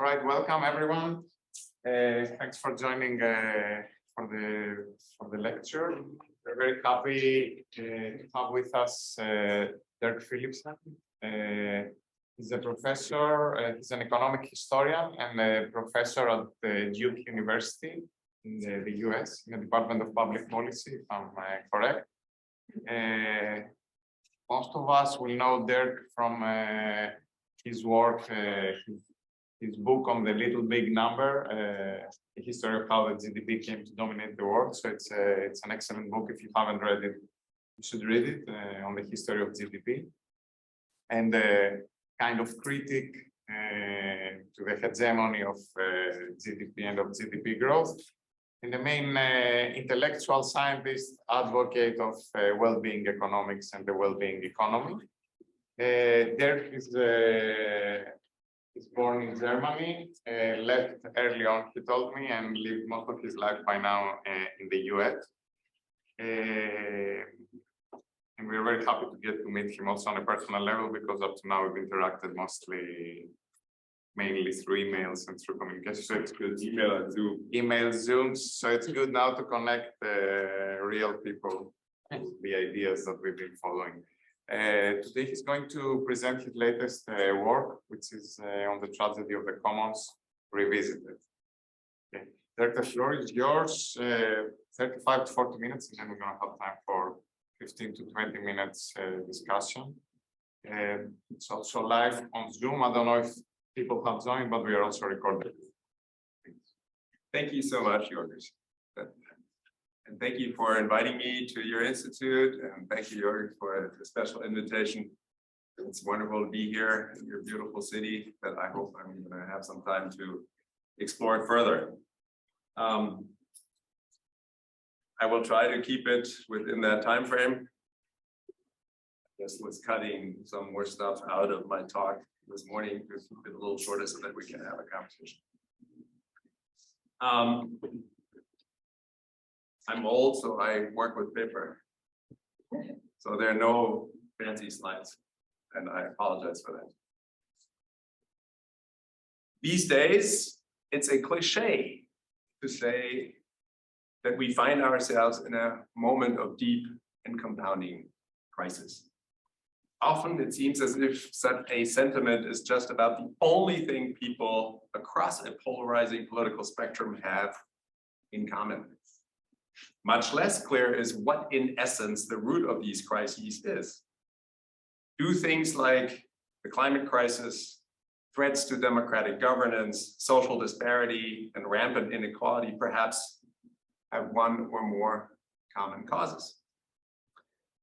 Right, welcome everyone. Thanks for joining for the lecture. We're very happy to have with us Dirk Philipsen. He's a professor. He's an economic historian and a professor at Duke University in the US, in the Department of Public Policy, if I'm correct. Most of us will know Dirk from his work, his book on the little big number, the history of how the GDP came to dominate the world. So it's an excellent book. If you haven't read it, you should read it, on the history of GDP. And kind of critic to the hegemony of GDP and of GDP growth. And the main intellectual scientist, advocate of well-being economics and the well-being economy. Dirk is born in Germany, left early on, he told me, and lived most of his life by now in the US. And we're very happy to get to meet him also on a personal level, because up to now we've interacted mainly through emails and through communication. So it's good. Email, Zooms. So it's good now to connect real people with the ideas that we've been following. Today he's going to present his latest work, which is on the tragedy of the commons revisited. Okay. Dirk, the floor is yours. 35 to 40 minutes, and then we're going to have time for 15 to 20 minutes discussion. It's also live on Zoom. I don't know if people have joined, but we are also recording. Thank you so much, Jorgis. And thank you for inviting me to your institute. And thank you, Jorgis, for the special invitation. It's wonderful to be here in your beautiful city that I hope I'm going to have some time to explore it further. I will try to keep it within that time frame. I just was cutting some more stuff out of my talk this morning to keep it a little shorter so that we can have a conversation. I'm old, so I work with paper. So there are no fancy slides, and I apologize for that. These days, it's a cliche to say that we find ourselves in a moment of deep and compounding crisis. Often it seems as if such a sentiment is just about the only thing people across a polarizing political spectrum have in common. Much less clear is what, in essence, the root of these crises is. Do things like the climate crisis, threats to democratic governance, social disparity, and rampant inequality perhaps have one or more common causes?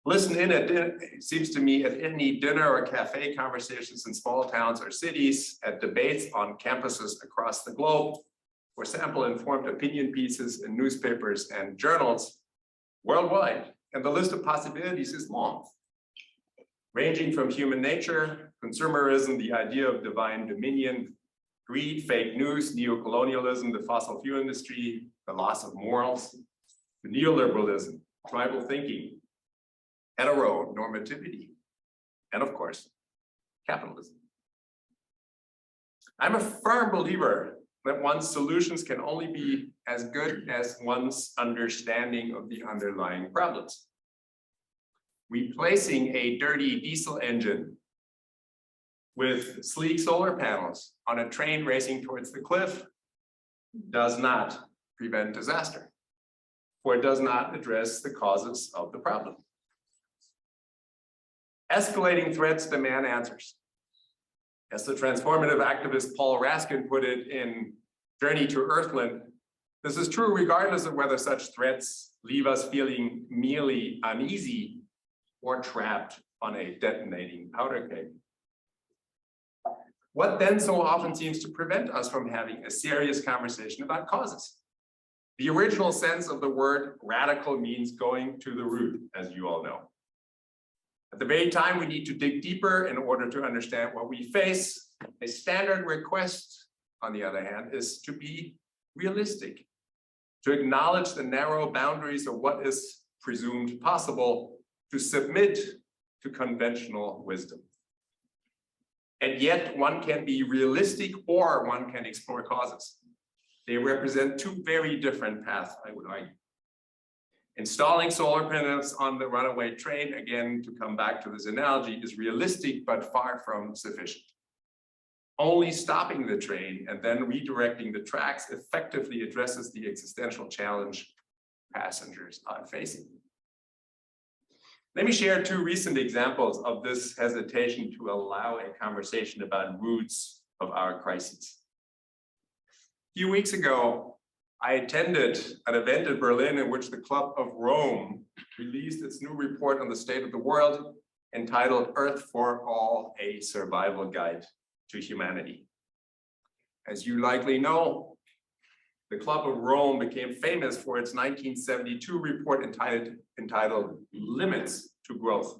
Listen in at dinner, it seems to me, at any dinner or cafe conversations in small towns or cities, at debates on campuses across the globe, or sample-informed opinion pieces in newspapers and journals worldwide, and the list of possibilities is long, ranging from human nature, consumerism, the idea of divine dominion, greed, fake news, neocolonialism, the fossil fuel industry, the loss of morals, to neoliberalism, tribal thinking, heteronormativity, and of course, capitalism. I'm a firm believer that one's solutions can only be as good as one's understanding of the underlying problems. Replacing a dirty diesel engine with sleek solar panels on a train racing towards the cliff does not prevent disaster, for it does not address the causes of the problem. Escalating threats demand answers. As the transformative activist Paul Raskin put it in Journey to Earthland, this is true regardless of whether such threats leave us feeling merely uneasy or trapped on a detonating powder keg. What then so often seems to prevent us from having a serious conversation about causes? The original sense of the word radical means going to the root, as you all know. At the very time we need to dig deeper in order to understand what we face, a standard request, on the other hand, is to be realistic, to acknowledge the narrow boundaries of what is presumed possible, to submit to conventional wisdom. And yet one can be realistic or one can explore causes. They represent two very different paths, I would argue. Installing solar panels on the runaway train, again, to come back to this analogy, is realistic but far from sufficient. Only stopping the train and then redirecting the tracks effectively addresses the existential challenge passengers are facing. Let me share two recent examples of this hesitation to allow a conversation about roots of our crises. A few weeks ago, I attended an event in Berlin in which the Club of Rome released its new report on the state of the world entitled Earth for All, a Survival Guide to Humanity. As you likely know, the Club of Rome became famous for its 1972 report entitled Limits to Growth,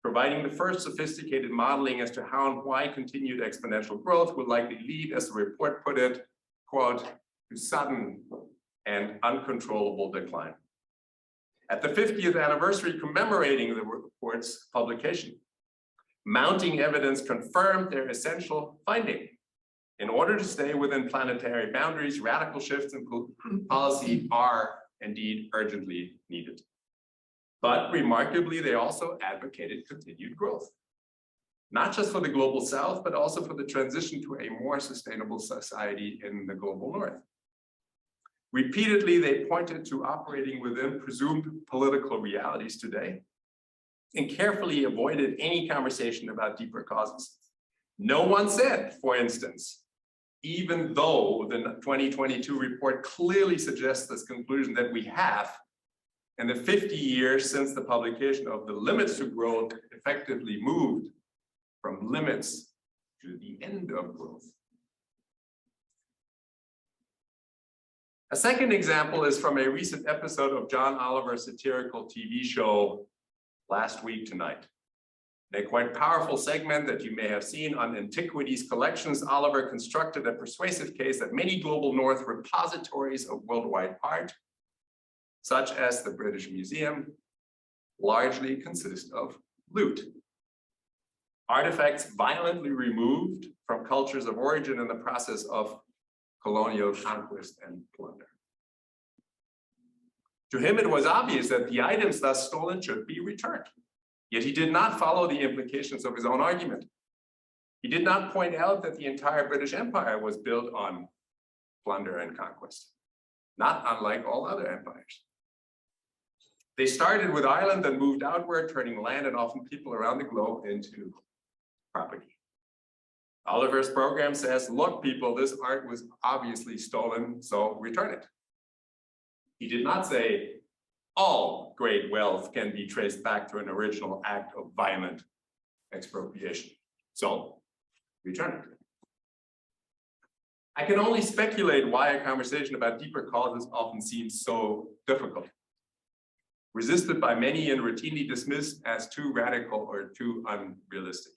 providing the first sophisticated modeling as to how and why continued exponential growth would likely lead, as the report put it, quote, to sudden and uncontrollable decline. At the 50th anniversary commemorating the report's publication, mounting evidence confirmed their essential finding. In order to stay within planetary boundaries, radical shifts in policy are indeed urgently needed. But remarkably, they also advocated continued growth, not just for the global south, but also for the transition to a more sustainable society in the global north. Repeatedly, they pointed to operating within presumed political realities today and carefully avoided any conversation about deeper causes. No one said, for instance, even though the 2022 report clearly suggests this conclusion, that we have, in the 50 years since the publication of the Limits to Growth, effectively moved from limits to the end of growth. A second example is from a recent episode of John Oliver's satirical TV show, Last Week Tonight. In a quite powerful segment that you may have seen on antiquities collections, Oliver constructed a persuasive case that many global north repositories of worldwide art, such as the British Museum, largely consist of loot. Artifacts violently removed from cultures of origin in the process of colonial conquest and plunder. To him, it was obvious that the items thus stolen should be returned. Yet he did not follow the implications of his own argument. He did not point out that the entire British Empire was built on plunder and conquest, not unlike all other empires. They started with Ireland and moved outward, turning land and often people around the globe into property. Oliver's program says, look, people, this art was obviously stolen, so return it. He did not say, all great wealth can be traced back to an original act of violent expropriation, so return it. I can only speculate why a conversation about deeper causes often seems so difficult, resisted by many and routinely dismissed as too radical or too unrealistic.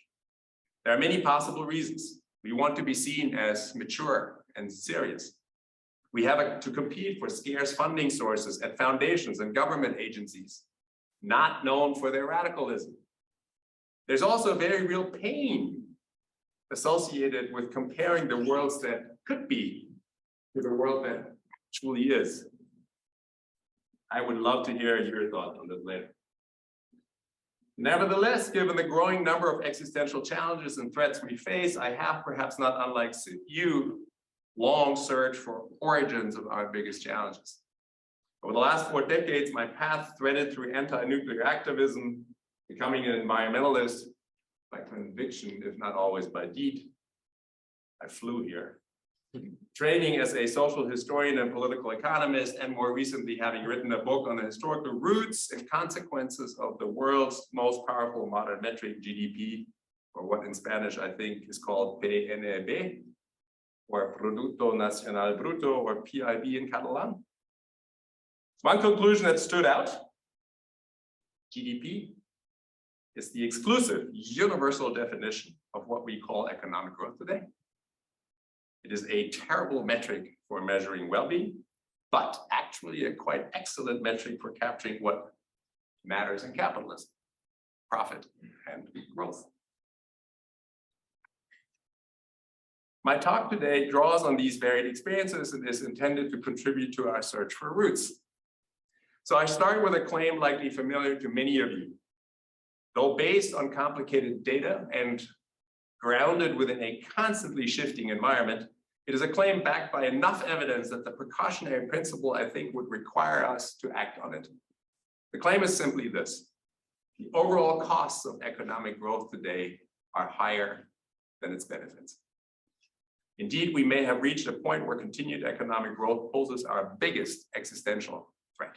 There are many possible reasons. We want to be seen as mature and serious. We have to compete for scarce funding sources at foundations and government agencies, not known for their radicalism. There's also very real pain associated with comparing the worlds that could be to the world that truly is. I would love to hear your thoughts on this later. Nevertheless, given the growing number of existential challenges and threats we face, I have, perhaps not unlike you, long searched for origins of our biggest challenges. Over the last 4 decades, my path threaded through anti-nuclear activism, becoming an environmentalist by conviction, if not always by deed. I flew here. Training as a social historian and political economist, and more recently having written a book on the historical roots and consequences of the world's most powerful modern metric, GDP, or what in Spanish I think is called PNB, or Producto Nacional Bruto, or PIB in Catalan. One conclusion that stood out: GDP is the exclusive, universal definition of what we call economic growth today. It is a terrible metric for measuring well-being, but actually a quite excellent metric for capturing what matters in capitalism: profit and growth. My talk today draws on these varied experiences and is intended to contribute to our search for roots. So I start with a claim likely familiar to many of you. Though based on complicated data and grounded within a constantly shifting environment, it is a claim backed by enough evidence that the precautionary principle, I think, would require us to act on it. The claim is simply this: the overall costs of economic growth today are higher than its benefits. Indeed, we may have reached a point where continued economic growth poses our biggest existential threat.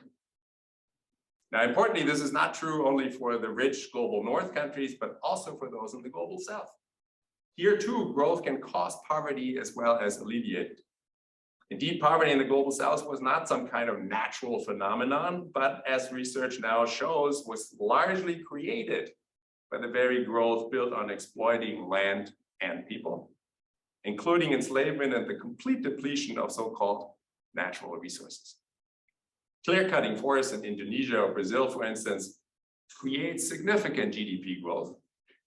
Now, importantly, this is not true only for the rich global North countries, but also for those in the global South. Here too, growth can cause poverty as well as alleviate it. Indeed, poverty in the global South was not some kind of natural phenomenon, but as research now shows, was largely created by the very growth built on exploiting land and people, including enslavement and the complete depletion of so-called natural resources. Clear-cutting forests in Indonesia or Brazil, for instance, creates significant GDP growth,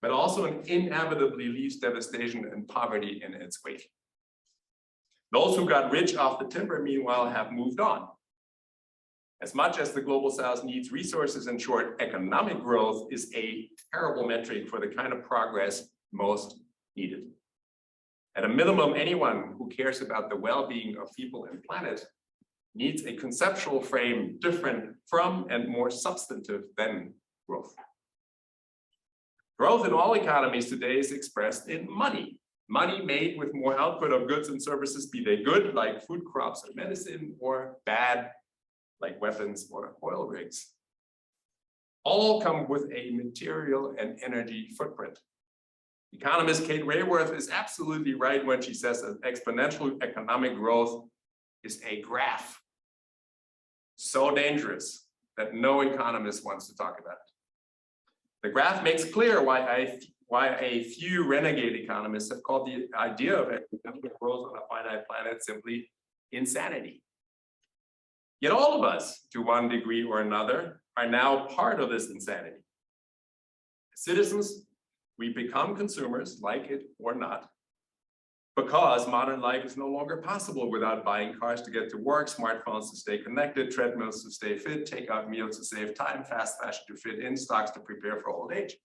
but also inevitably leaves devastation and poverty in its wake. Those who got rich off the timber, meanwhile, have moved on. As much as the global South needs resources, in short, economic growth is a terrible metric for the kind of progress most needed. At a minimum, anyone who cares about the well-being of people and planet needs a conceptual frame different from and more substantive than growth. Growth in all economies today is expressed in money. Money made with more output of goods and services, be they good, like food crops or medicine, or bad, like weapons or oil rigs. All come with a material and energy footprint. Economist Kate Raworth is absolutely right when she says that exponential economic growth is a graph so dangerous that no economist wants to talk about it. The graph makes clear why a few renegade economists have called the idea of exponential growth on a finite planet simply insanity. Yet all of us, to one degree or another, are now part of this insanity. As citizens, we become consumers, like it or not, because modern life is no longer possible without buying cars to get to work, smartphones to stay connected, treadmills to stay fit, takeout meals to save time, fast fashion to fit in, stocks to prepare for old age.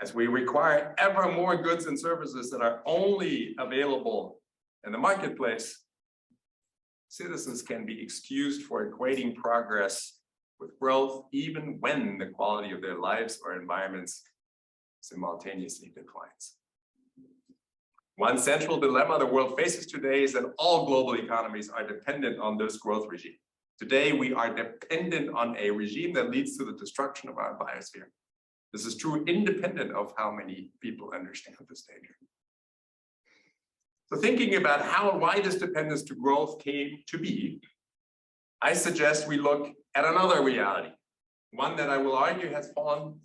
As we require ever more goods and services that are only available in the marketplace, citizens can be excused for equating progress with growth, even when the quality of their lives or environments simultaneously declines. One central dilemma the world faces today is that all global economies are dependent on this growth regime. Today, we are dependent on a regime that leads to the destruction of our biosphere. This is true independent of how many people understand this danger. So thinking about how and why this dependence to growth came to be, I suggest we look at another reality, one that I will argue has fallen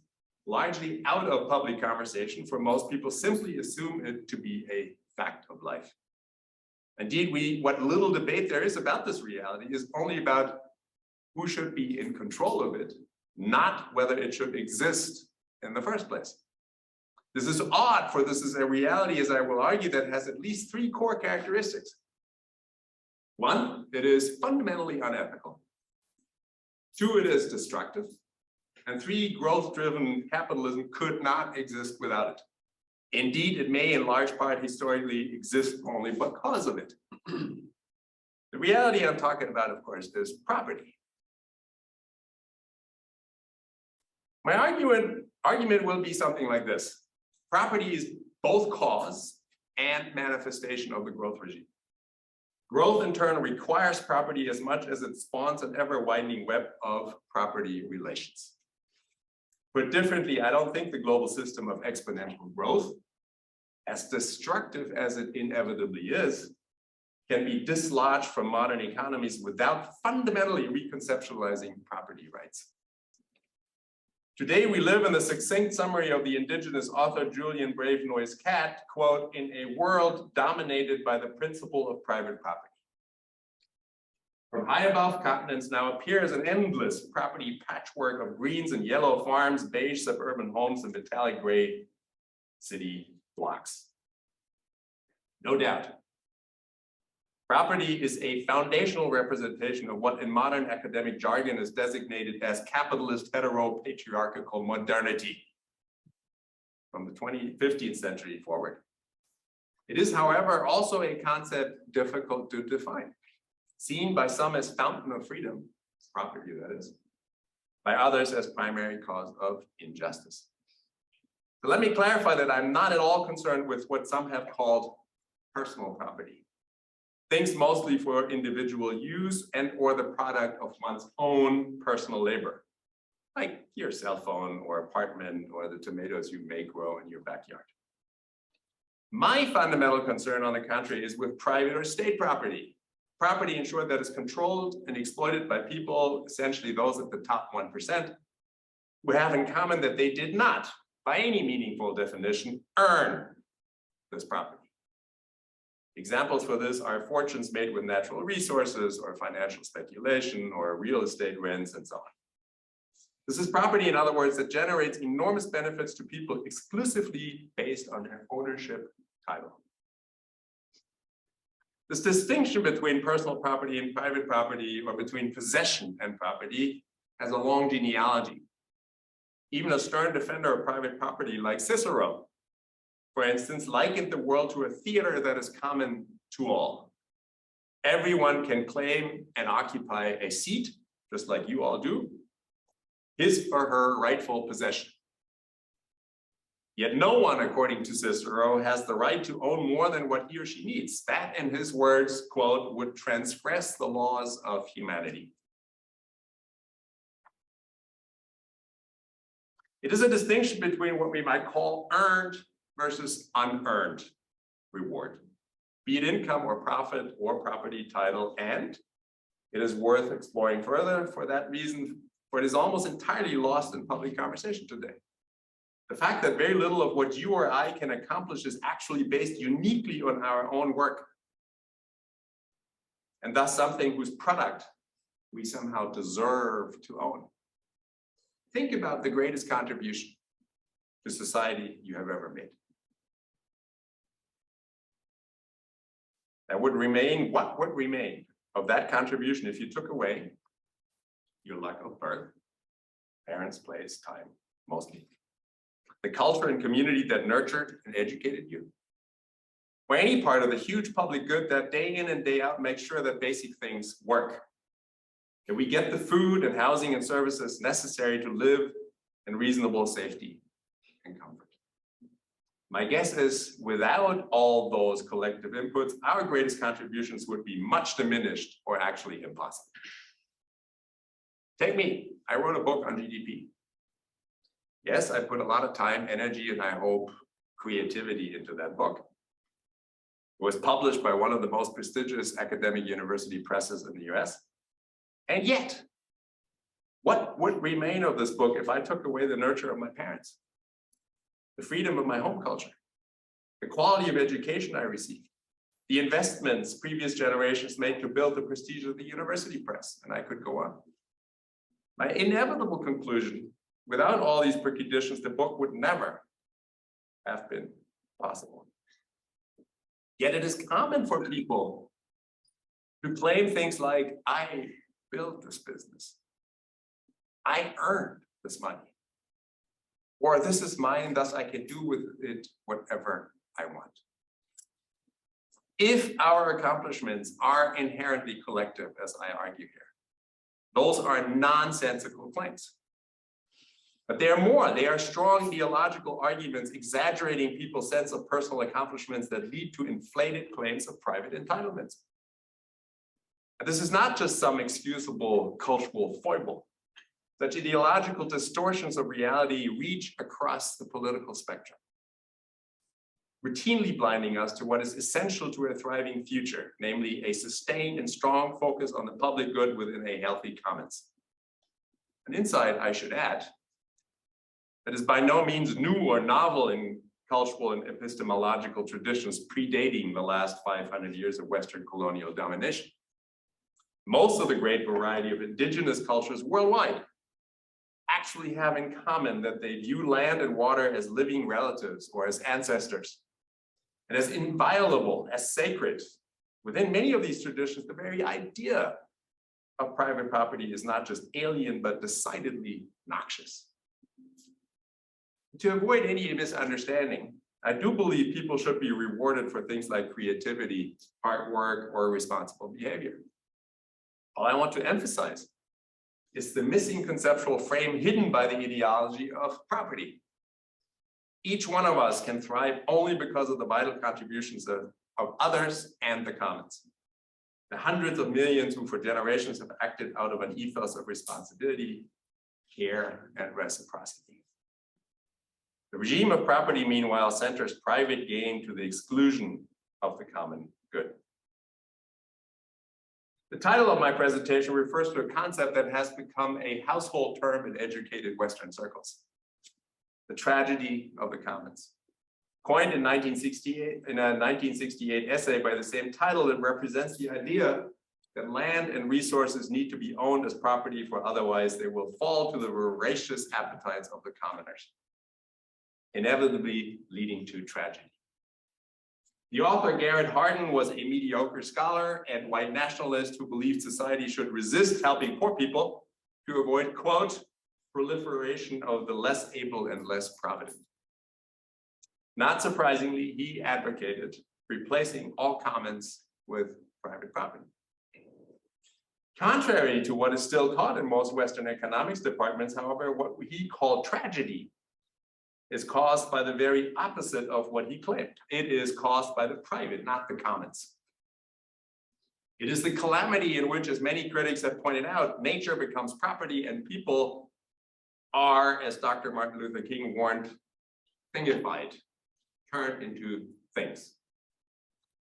largely out of public conversation, for most people simply assume it to be a fact of life. Indeed, what little debate there is about this reality is only about who should be in control of it, not whether it should exist in the first place. This is odd, for this is a reality, as I will argue, that has at least three core characteristics. One, it is fundamentally unethical. Two, it is destructive. And three, growth-driven capitalism could not exist without it. Indeed, it may in large part historically exist only because of it. The reality I'm talking about, of course, is property. My argument will be something like this. Property is both cause and manifestation of the growth regime. Growth, in turn, requires property as much as it spawns an ever-widening web of property relations. Put differently, I don't think the global system of exponential growth, as destructive as it inevitably is, can be dislodged from modern economies without fundamentally reconceptualizing property rights. Today, we live in the succinct summary of the indigenous author Julian Brave-Noy's Cat, quote, in a world dominated by the principle of private property. From high above, continents now appears an endless property patchwork of greens and yellow farms, beige suburban homes, and metallic gray city blocks. No doubt. Property is a foundational representation of what in modern academic jargon is designated as capitalist hetero-patriarchal modernity from the 15th century forward. It is, however, also a concept difficult to define, seen by some as fountain of freedom, property that is, by others as primary cause of injustice. So let me clarify that I'm not at all concerned with what some have called personal property. Things mostly for individual use and or the product of one's own personal labor, like your cell phone or apartment or the tomatoes you may grow in your backyard. My fundamental concern, on the contrary, is with private or state property. Property, in short, that is controlled and exploited by people, essentially those at the top 1%, who have in common that they did not, by any meaningful definition, earn this property. Examples for this are fortunes made with natural resources or financial speculation or real estate rents and so on. This is property, in other words, that generates enormous benefits to people exclusively based on their ownership title. This distinction between personal property and private property, or between possession and property, has a long genealogy. Even a stern defender of private property like Cicero, for instance, likened the world to a theater that is common to all. Everyone can claim and occupy a seat, just like you all do, his or her rightful possession. Yet no one, according to Cicero, has the right to own more than what he or she needs. That, in his words, quote, would transgress the laws of humanity. It is a distinction between what we might call earned versus unearned reward, be it income or profit or property title, and it is worth exploring further for that reason, for it is almost entirely lost in public conversation today. The fact that very little of what you or I can accomplish is actually based uniquely on our own work, and thus something whose product we somehow deserve to own. Think about the greatest contribution to society you have ever made. That would remain, what would remain of that contribution if you took away your luck of birth, parents, place, time, mostly, the culture and community that nurtured and educated you, or any part of the huge public good that day in and day out makes sure that basic things work, that we get the food and housing and services necessary to live in reasonable safety and comfort. My guess is, without all those collective inputs, our greatest contributions would be much diminished or actually impossible. Take me, I wrote a book on GDP. Yes, I put a lot of time, energy, and I hope creativity into that book. It was published by one of the most prestigious academic university presses in the US. And yet, what would remain of this book if I took away the nurture of my parents, the freedom of my home culture, the quality of education I received, the investments previous generations made to build the prestige of the university press, and I could go on. My inevitable conclusion, without all these preconditions, the book would never have been possible. Yet it is common for people to claim things like, I built this business, I earned this money, or this is mine, thus I can do with it whatever I want. If our accomplishments are inherently collective, as I argue here, those are nonsensical claims. But they are more, they are strong theological arguments exaggerating people's sense of personal accomplishments that lead to inflated claims of private entitlements. And this is not just some excusable cultural foible. Such ideological distortions of reality reach across the political spectrum, routinely blinding us to what is essential to a thriving future, namely a sustained and strong focus on the public good within a healthy commons. An insight, I should add, that is by no means new or novel in cultural and epistemological traditions predating the last 500 years of Western colonial domination. Most of the great variety of indigenous cultures worldwide actually have in common that they view land and water as living relatives or as ancestors. and as inviolable, as sacred. Within many of these traditions, the very idea of private property is not just alien, but decidedly noxious. To avoid any misunderstanding, I do believe people should be rewarded for things like creativity, hard work, or responsible behavior. All I want to emphasize is the missing conceptual frame hidden by the ideology of property. Each one of us can thrive only because of the vital contributions of others and the commons. The hundreds of millions who for generations have acted out of an ethos of responsibility, care, and reciprocity. The regime of property, meanwhile, centers private gain to the exclusion of the common good. The title of my presentation refers to a concept that has become a household term in educated Western circles: the tragedy of the commons. Coined in 1968, in a 1968 essay by the same title, it represents the idea that land and resources need to be owned as property, for otherwise they will fall to the voracious appetites of the commoners, inevitably leading to tragedy. The author Garrett Hardin was a mediocre scholar and white nationalist who believed society should resist helping poor people to avoid, quote, proliferation of the less able and less provident. Not surprisingly, he advocated replacing all commons with private property. Contrary to what is still taught in most Western economics departments, however, what he called tragedy is caused by the very opposite of what he claimed. It is caused by the private, not the commons. It is the calamity in which, as many critics have pointed out, nature becomes property and people are, as Dr. Martin Luther King warned, thingified, turned into things.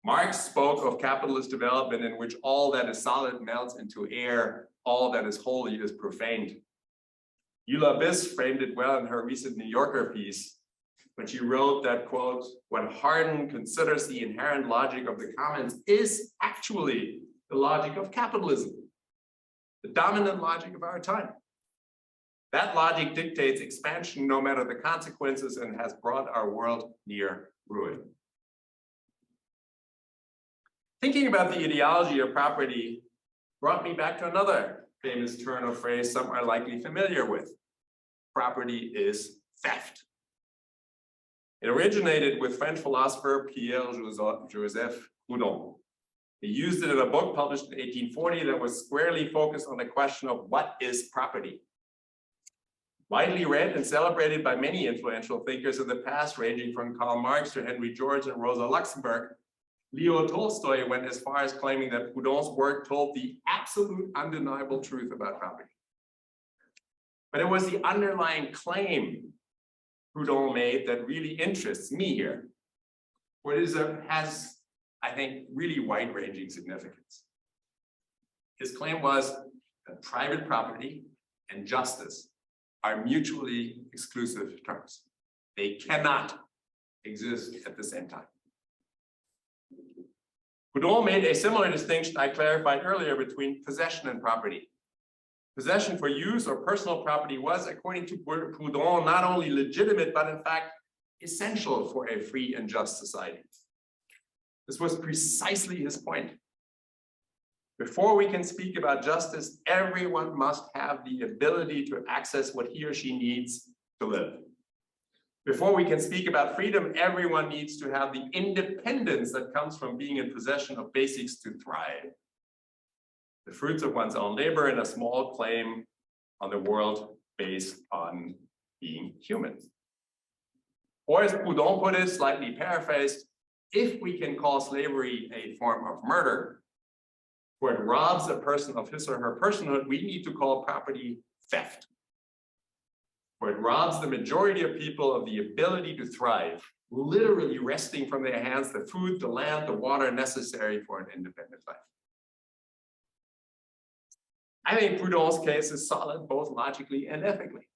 Marx spoke of capitalist development in which all that is solid melts into air, all that is holy is profaned. Eula Biss framed it well in her recent New Yorker piece when she wrote that, quote, what Hardin considers the inherent logic of the commons is actually the logic of capitalism, the dominant logic of our time. That logic dictates expansion no matter the consequences and has brought our world near ruin. Thinking about the ideology of property brought me back to another famous turn of phrase some are likely familiar with. Property is theft. It originated with French philosopher Pierre-Joseph Proudhon. He used it in a book published in 1840 that was squarely focused on the question of what is property. Widely read and celebrated by many influential thinkers in the past, ranging from Karl Marx to Henry George and Rosa Luxemburg, Leo Tolstoy went as far as claiming that Proudhon's work told the absolute undeniable truth about property. But it was the underlying claim Proudhon made that really interests me here, where it has, I think, really wide-ranging significance. His claim was that private property and justice are mutually exclusive terms. They cannot exist at the same time. Proudhon made a similar distinction I clarified earlier between possession and property. Possession for use or personal property was, according to Proudhon, not only legitimate, but in fact, essential for a free and just society. This was precisely his point. Before we can speak about justice, everyone must have the ability to access what he or she needs to live. Before we can speak about freedom, everyone needs to have the independence that comes from being in possession of basics to thrive. The fruits of one's own labor and a small claim on the world based on being human. Or as Proudhon put it, slightly paraphrased, if we can call slavery a form of murder, where it robs a person of his or her personhood, we need to call property theft. Where it robs the majority of people of the ability to thrive, literally wresting from their hands the food, the land, the water necessary for an independent life. I think Proudhon's case is solid both logically and ethically.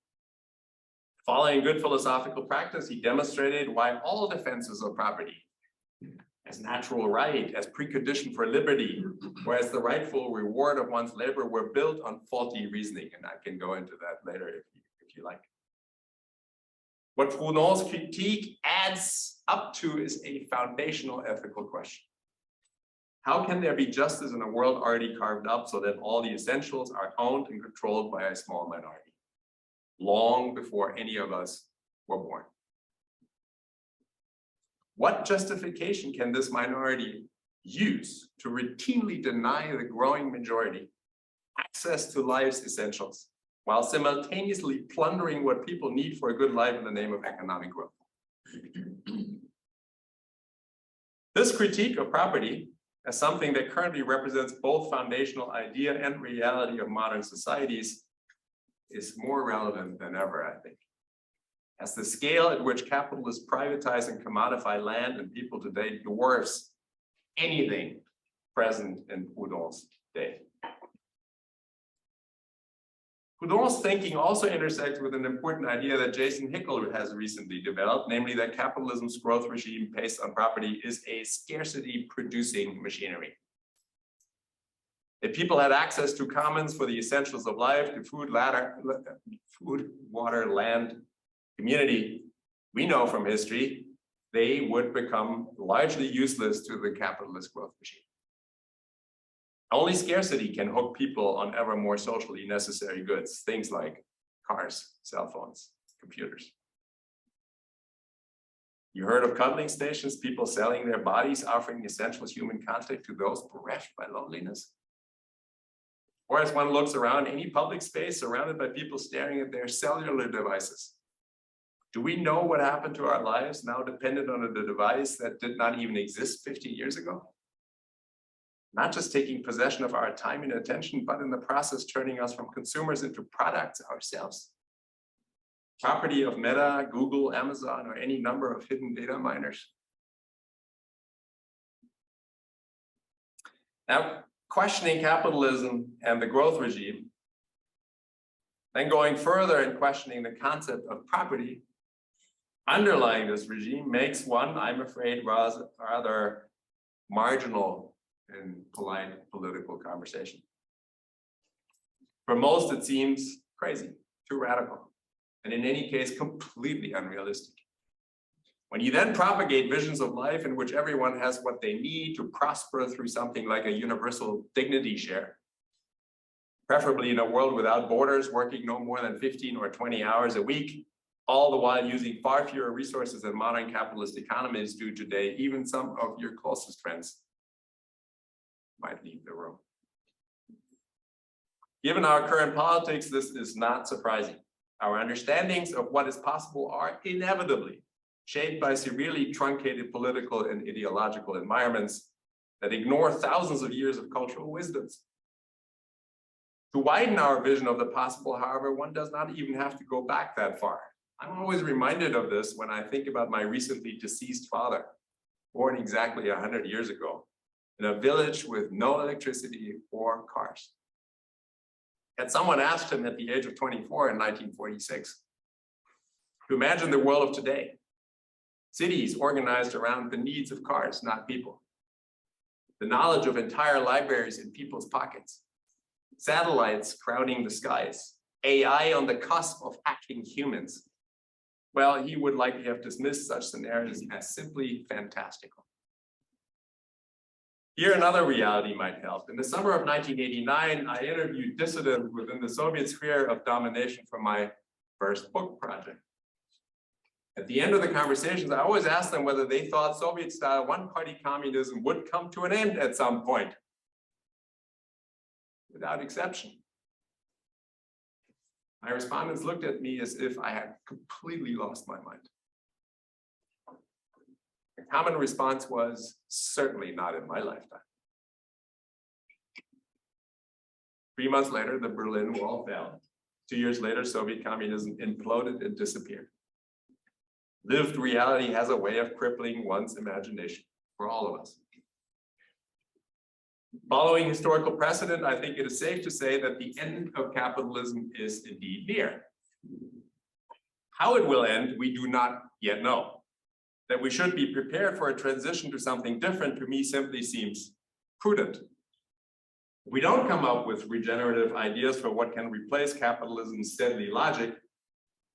Following good philosophical practice, he demonstrated why all defenses of property as natural right, as precondition for liberty, or as the rightful reward of one's labor were built on faulty reasoning. And I can go into that later if you like. What Proudhon's critique adds up to is a foundational ethical question. How can there be justice in a world already carved up so that all the essentials are owned and controlled by a small minority, long before any of us were born? What justification can this minority use to routinely deny the growing majority access to life's essentials, while simultaneously plundering what people need for a good life in the name of economic growth? This critique of property as something that currently represents both foundational idea and reality of modern societies is more relevant than ever, I think. As the scale at which capitalists privatize and commodify land and people today dwarfs anything present in Proudhon's day. Proudhon's thinking also intersects with an important idea that Jason Hickel has recently developed, namely that capitalism's growth regime based on property is a scarcity-producing machinery. If people had access to commons for the essentials of life, to food, water, land, community, we know from history, they would become largely useless to the capitalist growth regime. Only scarcity can hook people on ever more socially necessary goods, things like cars, cell phones, computers. You heard of cuddling stations, people selling their bodies, offering essential human contact to those bereft by loneliness? Or as one looks around any public space surrounded by people staring at their cellular devices, do we know what happened to our lives now dependent on a device that did not even exist 50 years ago? Not just taking possession of our time and attention, but in the process turning us from consumers into products ourselves. Property of Meta, Google, Amazon, or any number of hidden data miners. Now, questioning capitalism and the growth regime, then going further and questioning the concept of property underlying this regime makes one, I'm afraid, rather marginal in polite political conversation. For most, it seems crazy, too radical, and in any case, completely unrealistic. When you then propagate visions of life in which everyone has what they need to prosper through something like a universal dignity share, preferably in a world without borders, working no more than 15 or 20 hours a week, all the while using far fewer resources than modern capitalist economies do today, even some of your closest friends might leave the room. Given our current politics, this is not surprising. Our understandings of what is possible are inevitably shaped by severely truncated political and ideological environments that ignore thousands of years of cultural wisdoms. To widen our vision of the possible, however, one does not even have to go back that far. I'm always reminded of this when I think about my recently deceased father, born exactly 100 years ago, in a village with no electricity or cars. Had someone asked him at the age of 24 in 1946 to imagine the world of today, cities organized around the needs of cars, not people, the knowledge of entire libraries in people's pockets, satellites crowding the skies, AI on the cusp of hacking humans, well, he would likely have dismissed such scenarios as simply fantastical. Here, another reality might help. In the summer of 1989, I interviewed dissidents within the Soviet sphere of domination for my first book project. At the end of the conversations, I always asked them whether they thought Soviet-style one-party communism would come to an end at some point. Without exception. My respondents looked at me as if I had completely lost my mind. The common response was, certainly not in my lifetime. 3 months later, the Berlin Wall fell. 2 years later, Soviet communism imploded and disappeared. Lived reality has a way of crippling one's imagination for all of us. Following historical precedent, I think it is safe to say that the end of capitalism is indeed near. How it will end, we do not yet know. That we should be prepared for a transition to something different, to me, simply seems prudent. If we don't come up with regenerative ideas for what can replace capitalism's steady logic,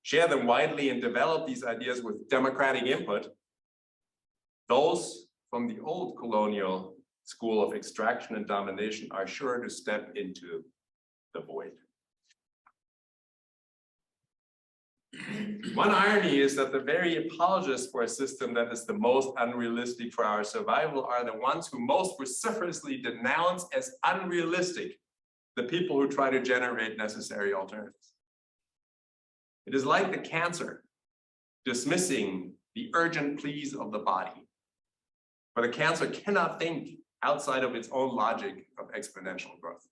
share them widely, and develop these ideas with democratic input, those from the old colonial school of extraction and domination are sure to step into the void. One irony is that the very apologists for a system that is the most unrealistic for our survival are the ones who most vociferously denounce as unrealistic the people who try to generate necessary alternatives. It is like the cancer dismissing the urgent pleas of the body, for the cancer cannot think outside of its own logic of exponential growth.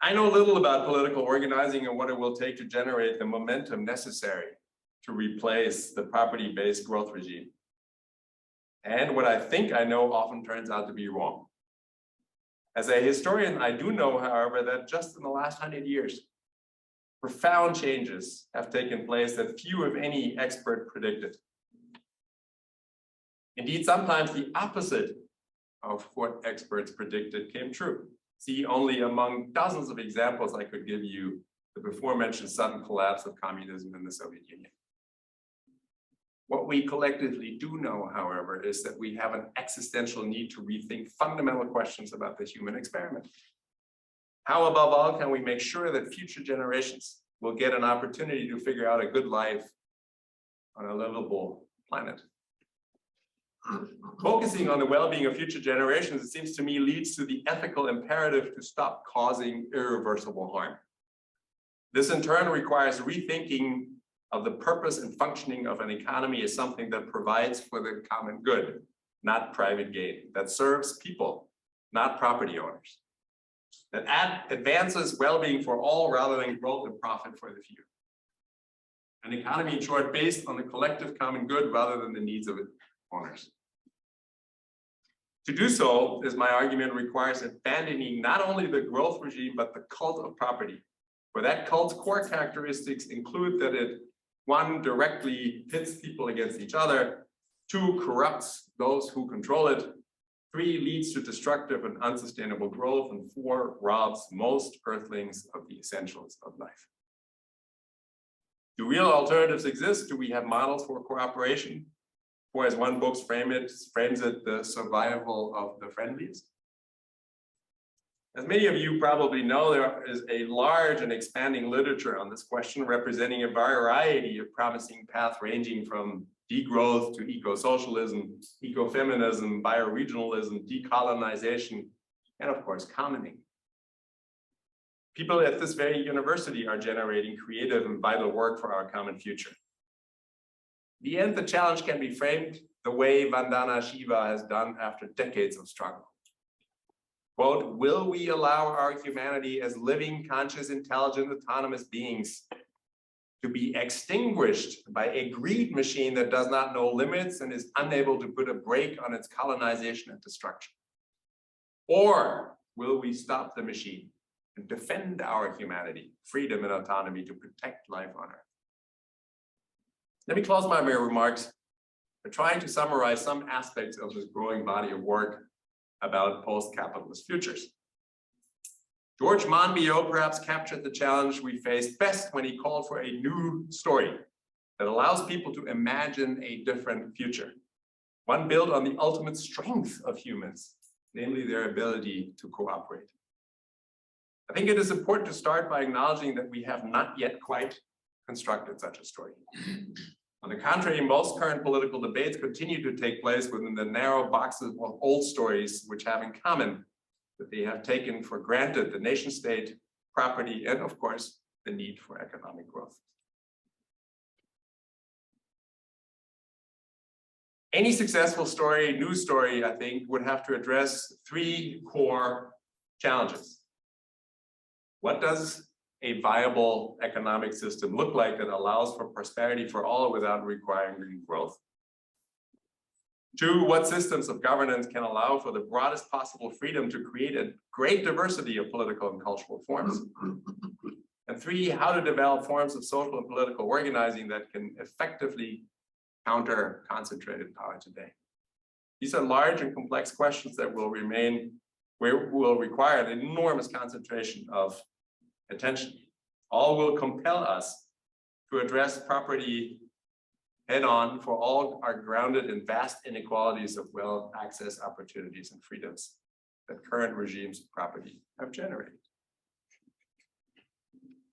I know little about political organizing and what it will take to generate the momentum necessary to replace the property-based growth regime. And what I think I know often turns out to be wrong. As a historian, I do know, however, that just in the last 100 years, profound changes have taken place that few, if any, expert predicted. Indeed, sometimes the opposite of what experts predicted came true. See only among dozens of examples I could give you the before-mentioned sudden collapse of communism in the Soviet Union. What we collectively do know, however, is that we have an existential need to rethink fundamental questions about the human experiment. How, above all, can we make sure that future generations will get an opportunity to figure out a good life on a livable planet? Focusing on the well-being of future generations, it seems to me, leads to the ethical imperative to stop causing irreversible harm. This in turn requires rethinking of the purpose and functioning of an economy as something that provides for the common good, not private gain, that serves people, not property owners, that advances well-being for all rather than growth and profit for the few. An economy, in short, based on the collective common good rather than the needs of its owners. To do so, as my argument requires abandoning not only the growth regime, but the cult of property, where that cult's core characteristics include that it, 1, directly pits people against each other, 2, corrupts those who control it, 3, leads to destructive and unsustainable growth, and 4, robs most earthlings of the essentials of life. Do real alternatives exist? Do we have models for cooperation? Or as one book frames it, the survival of the friendliest? As many of you probably know, there is a large and expanding literature on this question, representing a variety of promising paths ranging from degrowth to eco-socialism, ecofeminism, bioregionalism, decolonization, and of course, commoning. People at this very university are generating creative and vital work for our common future. In the end, the challenge can be framed the way Vandana Shiva has done after decades of struggle. Quote, will we allow our humanity as living, conscious, intelligent, autonomous beings to be extinguished by a greed machine that does not know limits and is unable to put a brake on its colonization and destruction? Or will we stop the machine and defend our humanity, freedom, and autonomy to protect life on Earth? Let me close my remarks by trying to summarize some aspects of this growing body of work about post-capitalist futures. George Monbiot perhaps captured the challenge we faced best when he called for a new story that allows people to imagine a different future, one built on the ultimate strength of humans, namely their ability to cooperate. I think it is important to start by acknowledging that we have not yet quite constructed such a story. On the contrary, most current political debates continue to take place within the narrow boxes of old stories, which have in common that they have taken for granted the nation state, property, and of course, the need for economic growth. Any successful story, news story, I think, would have to address 3 core challenges. What does a viable economic system look like that allows for prosperity for all without requiring growth? 2, what systems of governance can allow for the broadest possible freedom to create a great diversity of political and cultural forms? And 3, how to develop forms of social and political organizing that can effectively counter concentrated power today. These are large and complex questions that will require an enormous concentration of attention. All will compel us to address property head-on, for all are grounded in vast inequalities of wealth, access, opportunities, and freedoms that current regimes of property have generated.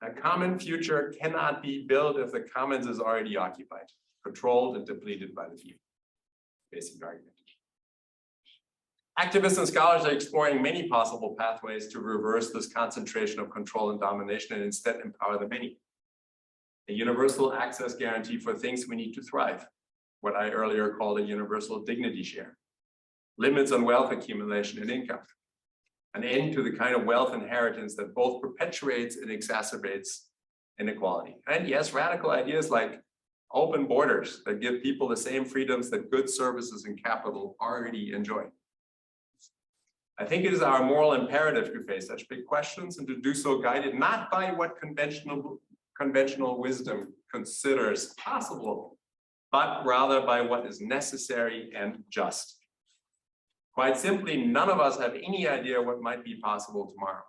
A common future cannot be built if the commons is already occupied, controlled, and depleted by the few. Basic argument. Activists and scholars are exploring many possible pathways to reverse this concentration of control and domination and instead empower the many. A universal access guarantee for things we need to thrive, what I earlier called a universal dignity share. Limits on wealth accumulation and income. An end to the kind of wealth inheritance that both perpetuates and exacerbates inequality. And yes, radical ideas like open borders that give people the same freedoms that goods, services, and capital already enjoy. I think it is our moral imperative to face such big questions and to do so guided not by what conventional wisdom considers possible, but rather by what is necessary and just. Quite simply, none of us have any idea what might be possible tomorrow.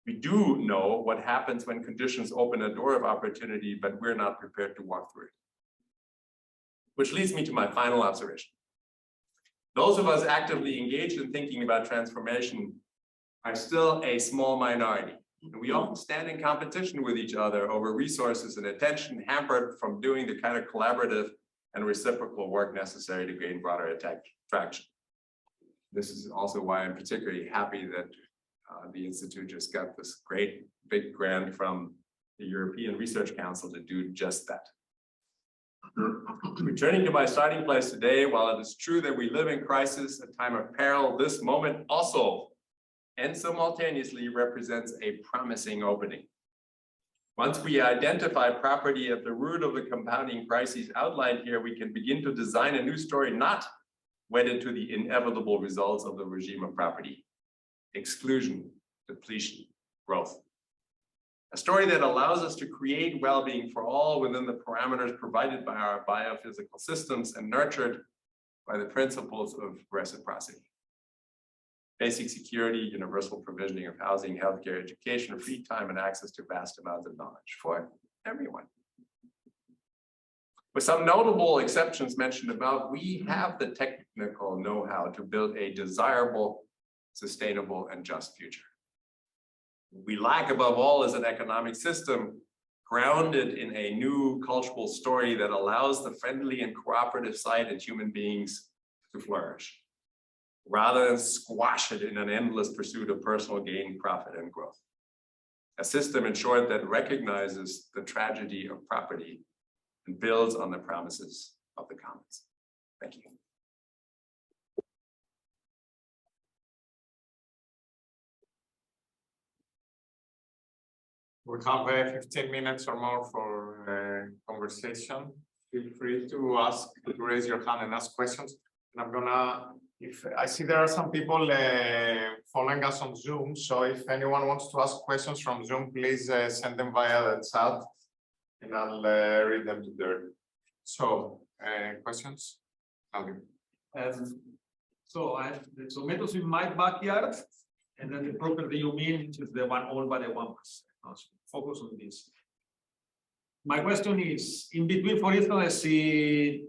We do know what happens when conditions open a door of opportunity, but we're not prepared to walk through it. Which leads me to my final observation. Those of us actively engaged in thinking about transformation are still a small minority. And we often stand in competition with each other over resources and attention, hampered from doing the kind of collaborative and reciprocal work necessary to gain broader traction. This is also why I'm particularly happy that the Institute just got this great big grant from the European Research Council to do just that. Returning to my starting place today, while it is true that we live in crisis, a time of peril, this moment also and simultaneously represents a promising opening. Once we identify property at the root of the compounding crises outlined here, we can begin to design a new story not wedded to the inevitable results of the regime of property: exclusion, depletion, growth. A story that allows us to create well-being for all within the parameters provided by our biophysical systems and nurtured by the principles of reciprocity. Basic security, universal provisioning of housing, healthcare, education, free time, and access to vast amounts of knowledge for everyone. With some notable exceptions mentioned above, we have the technical know-how to build a desirable, sustainable, and just future. What we lack above all is an economic system grounded in a new cultural story that allows the friendly and cooperative side in human beings to flourish, rather than squash it in an endless pursuit of personal gain, profit, and growth. A system, in short, that recognizes the tragedy of property and builds on the promises of the commons. Thank you. We have 15 minutes or more for conversation. Feel free to raise your hand and ask questions. And I'm gonna, if I see there are some people following us on Zoom, so if anyone wants to ask questions from Zoom, please send them via the chat, and I'll read them to Dirk. So, questions? So I have the tomatoes in my backyard, and then the property you mean is the one owned by the 1%. Focus on this. My question is, in between, for instance, I see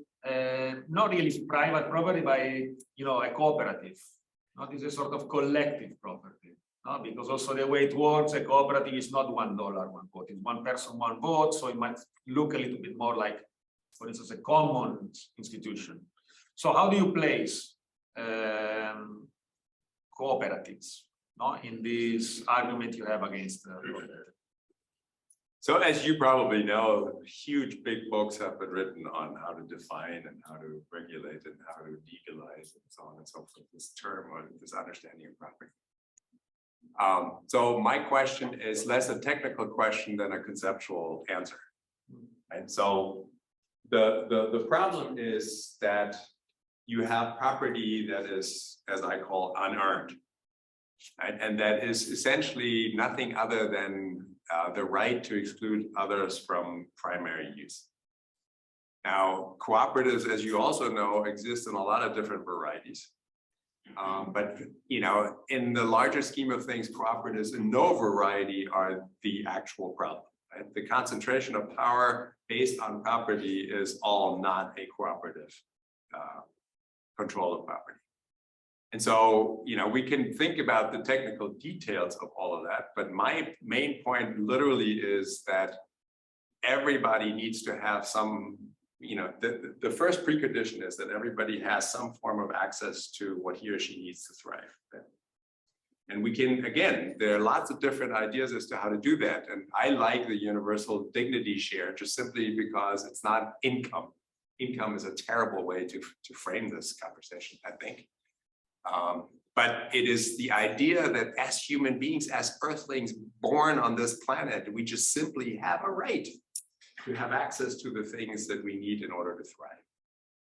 not really private property by, a cooperative. This is a sort of collective property. Because also the way it works, a cooperative is not $1, one vote. It's one person, one vote. So it might look a little bit more like, for instance, a common institution. So how do you place cooperatives in this argument you have against So as you probably know, huge big books have been written on how to define and how to regulate and how to legalize and so on and so forth, this term or this understanding of property. So my question is less a technical question than a conceptual answer. And so the problem is that you have property that is, as I call, unearned. And that is essentially nothing other than the right to exclude others from primary use. Now, cooperatives, as you also know, exist in a lot of different varieties. But in the larger scheme of things, cooperatives in no variety are the actual problem. Right? The concentration of power based on property is all not a cooperative control of property. And so, we can think about the technical details of all of that, but my main point literally is that everybody needs to have some, the first precondition is that everybody has some form of access to what he or she needs to thrive. And we can, again, there are lots of different ideas as to how to do that. And I like the universal dignity share just simply because it's not income. Income is a terrible way to frame this conversation, I think. But it is the idea that as human beings, as earthlings born on this planet, we just simply have a right to have access to the things that we need in order to thrive.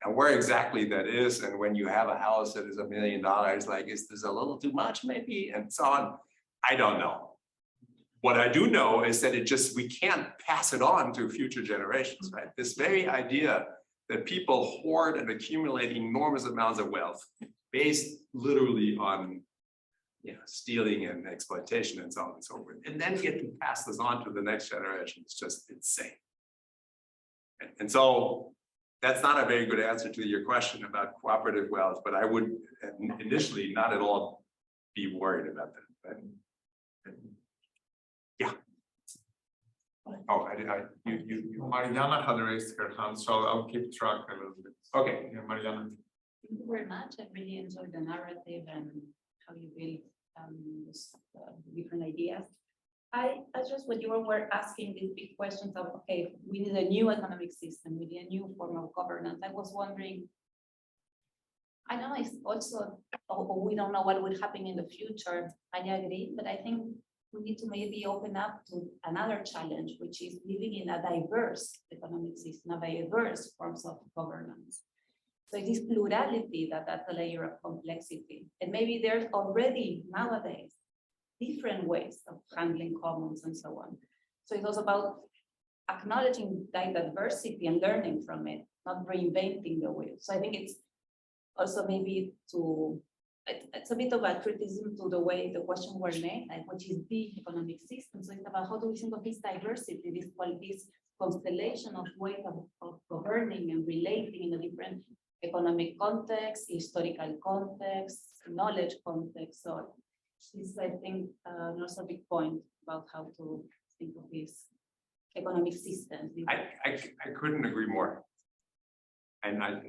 And where exactly that is, and when you have a house that is $1 million, like, is this a little too much maybe, and so on, I don't know. What I do know is that we can't pass it on to future generations, right? This very idea that people hoard and accumulate enormous amounts of wealth based literally on stealing and exploitation and so on and so forth, and then get to pass this on to the next generation is just insane. And so that's not a very good answer to your question about cooperative wealth, but I would initially not at all be worried about that. But, yeah. Oh, Mariana had raised her hand, so I'll keep track a little bit. Okay. Yeah, Mariana. Thank you very much. I really enjoyed the narrative and how you build different ideas. I just, when you were asking these big questions of, okay, we need a new economic system, we need a new form of governance, I was wondering, I know it's also, we don't know what will happen in the future, I agree, but I think we need to maybe open up to another challenge, which is living in a diverse economic system, a diverse forms of governance. So it is plurality that's a layer of complexity. And maybe there's already nowadays different ways of handling commons and so on. So it's also about acknowledging that diversity and learning from it, not reinventing the wheel. So I think it's also maybe it's a bit of a criticism to the way the questions were made, like what is the economic system? So it's about how do we think of this diversity, this constellation of ways of governing and relating in a different economic context, historical context, knowledge context. So this is, I think, also a big point about how to think of this economic system. I couldn't agree more. And I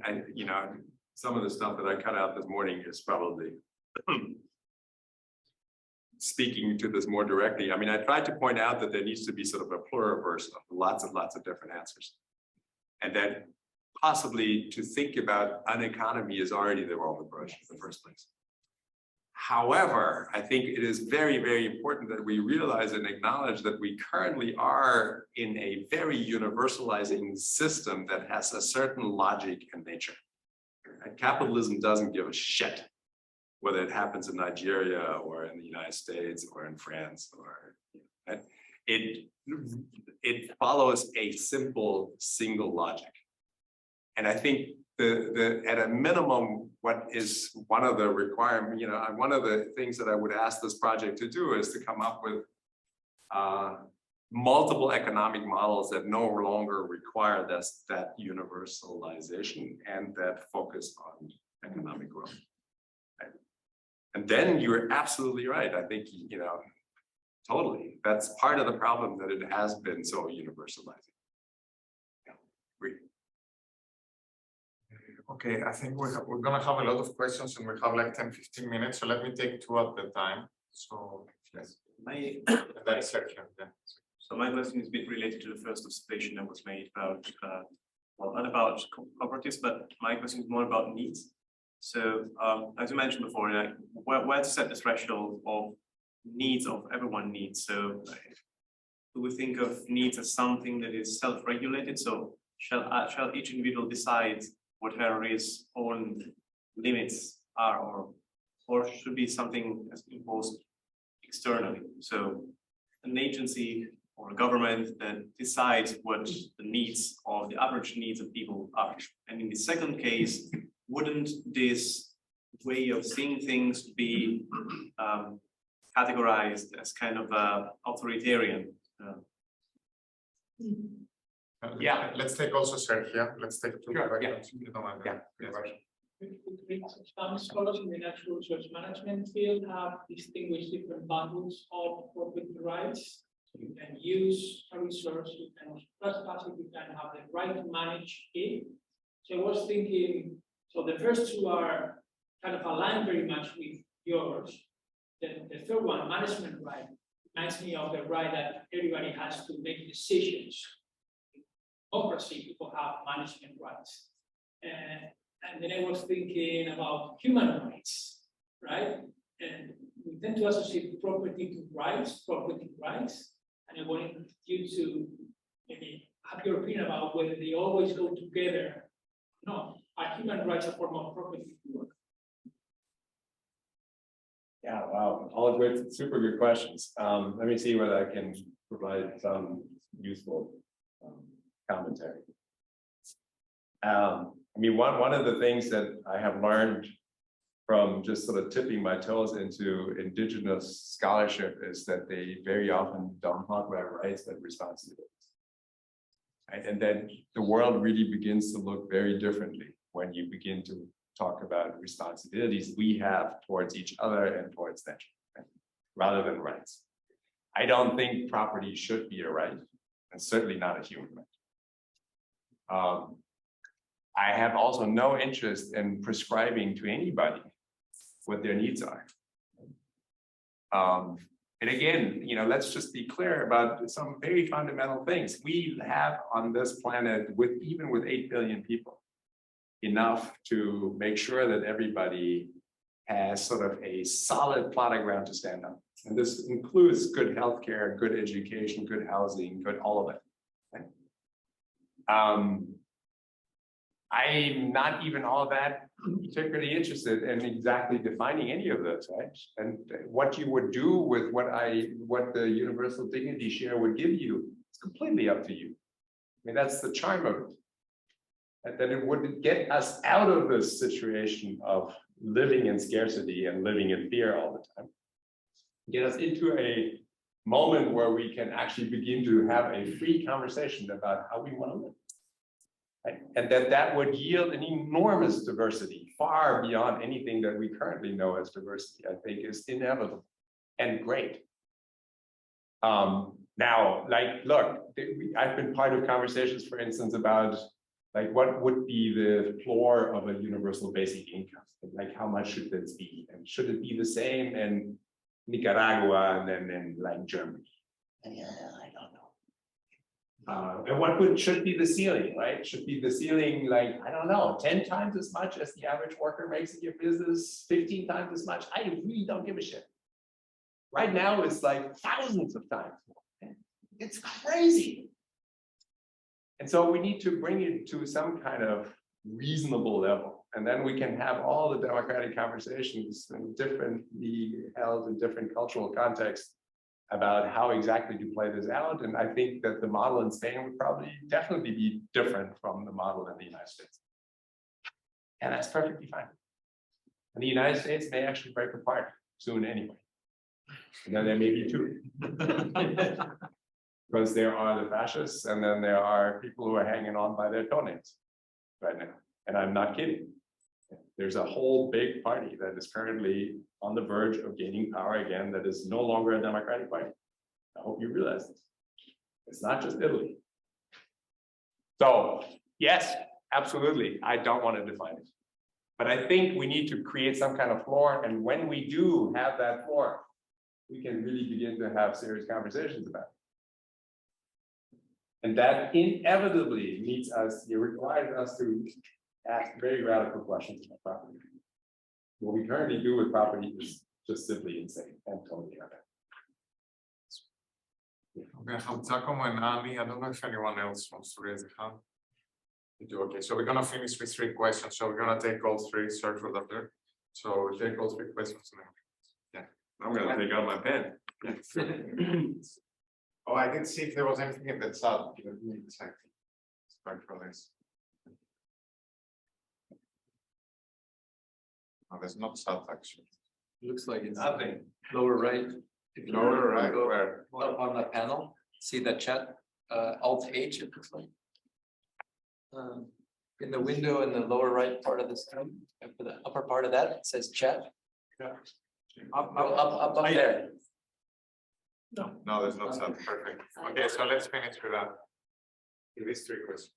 some of the stuff that I cut out this morning is probably speaking to this more directly. I mean, I tried to point out that there needs to be sort of a pluriverse of lots and lots of different answers. And then possibly to think about an economy is already the wrong approach in the first place. However, I think it is very, very important that we realize and acknowledge that we currently are in a very universalizing system that has a certain logic and nature. And capitalism doesn't give a shit whether it happens in Nigeria or in the United States or in France, or it follows a simple single logic. And I think at a minimum, what is one of the requirements, one of the things that I would ask this project to do is to come up with multiple economic models that no longer require that universalization and that focus on economic growth. Right? And then you're absolutely right. I think, totally. That's part of the problem that it has been so universalizing. Yeah, agree. Okay, I think we're going to have a lot of questions and we have like 10-15 minutes. So let me take two at the time. So, yes. That section, yeah. So my question is a bit related to the first observation that was made about, well, not about cooperatives, but my question is more about needs. So as you mentioned before, where to set the threshold of needs of everyone needs. So do we think of needs as something that is self-regulated? So shall each individual decide whatever his own limits are, or should be something that's imposed externally? So an agency or a government that decides what the needs or the average needs of people are. And in the second case, wouldn't this way of seeing things to be categorized as kind of authoritarian. Yeah, let's take also Sergio. Let's take two Sure, questions. You don't mind that? Some scholars in the natural resource management field have distinguished different bundles of property rights. You can use a resource, you can also trespass it, you can have the right to manage it. So I was thinking, so the first two are kind of aligned very much with yours. The third one, management right, reminds me of the right that everybody has to make decisions. Democracy, people have management rights. And then I was thinking about human rights, right? And we tend to associate property to rights, and I wanted you to maybe have your opinion about whether they always go together. No, are human rights a form of property? Yeah, wow, all good, super good questions. Let me see whether I can provide some useful commentary. I mean, one of the things that I have learned from just sort of tipping my toes into indigenous scholarship is that they very often don't talk about rights but responsibilities. Right? And then the world really begins to look very differently when you begin to talk about responsibilities we have towards each other and towards nature, right? Rather than rights. I don't think property should be a right, and certainly not a human right. I have also no interest in prescribing to anybody what their needs are. And again, you know, let's just be clear about some very fundamental things. We have on this planet, even with 8 billion people, enough to make sure that everybody has sort of a solid plot of ground to stand on. And this includes good healthcare, good education, good housing, good all of it. Right? I'm not even all that particularly interested in exactly defining any of this, right? And what you would do with what the universal dignity share would give you, it's completely up to you. I mean, that's the charm of it. That it would get us out of this situation of living in scarcity and living in fear all the time. Get us into a moment where we can actually begin to have a free conversation about how we want to live. Right? And that would yield an enormous diversity, far beyond anything that we currently know as diversity, I think is inevitable and great. Now, like, look, I've been part of conversations, for instance, about like what would be the floor of a universal basic income? Like how much should this be? And should it be the same in Nicaragua and then in like Germany? Yeah, I don't know. And what should be the ceiling, right? Should be the ceiling like, I don't know, 10 times as much as the average worker makes in your business, 15 times as much? I really don't give a shit. Right now, it's like thousands of times more. It's crazy. And so we need to bring it to some kind of reasonable level. And then we can have all the democratic conversations and differently held in different cultural contexts about how exactly to play this out. And I think that the model in Spain would probably definitely be different from the model in the United States. And that's perfectly fine. And the United States may actually break apart soon anyway. And then there may be two. Because there are the fascists, and then there are people who are hanging on by their toenails right now. And I'm not kidding. There's a whole big party that is currently on the verge of gaining power again that is no longer a democratic party. I hope you realize this. It's not just Italy. So, yes, absolutely, I don't want to define it. But I think we need to create some kind of floor, and when we do have that floor, we can really begin to have serious conversations about it. And that inevitably needs us, it requires us to ask very radical questions about property. What we currently do with property is just simply insane and totally unfair. Okay, Giacomo and Andy, I don't know if anyone else wants to raise a hand. You do, okay, so we're gonna finish with 3 questions. So we're gonna take all 3, search for that. So we'll take all 3 questions now. Yeah, I'm gonna take out my pen. Oh, I didn't see if there was anything in the chat. Give me a second. Start for this. No, there's not south actually. Looks like it's Nothing. lower right. If you Lower right, go where? Up on the panel, see the chat, Alt H, it looks like. In the window in the lower right part of the screen, and for the upper part of that, it says chat. Up, Go up there. No, there's not south. Perfect. Okay, so let's finish with that. These three questions.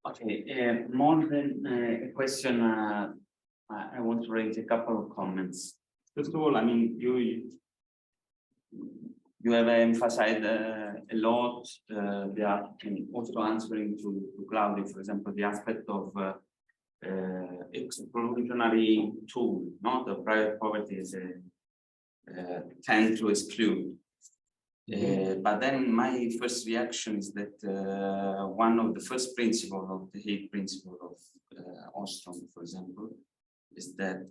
Okay, more than a question, I want to raise a couple of comments. First of all, I mean, you have emphasized a lot, and also answering to Claudio, for example, the aspect of exclusionary tool, not the private poverty is tend to exclude. But then my first reaction is that one of the first principles of the Hague principle of Ostrom, for example, is that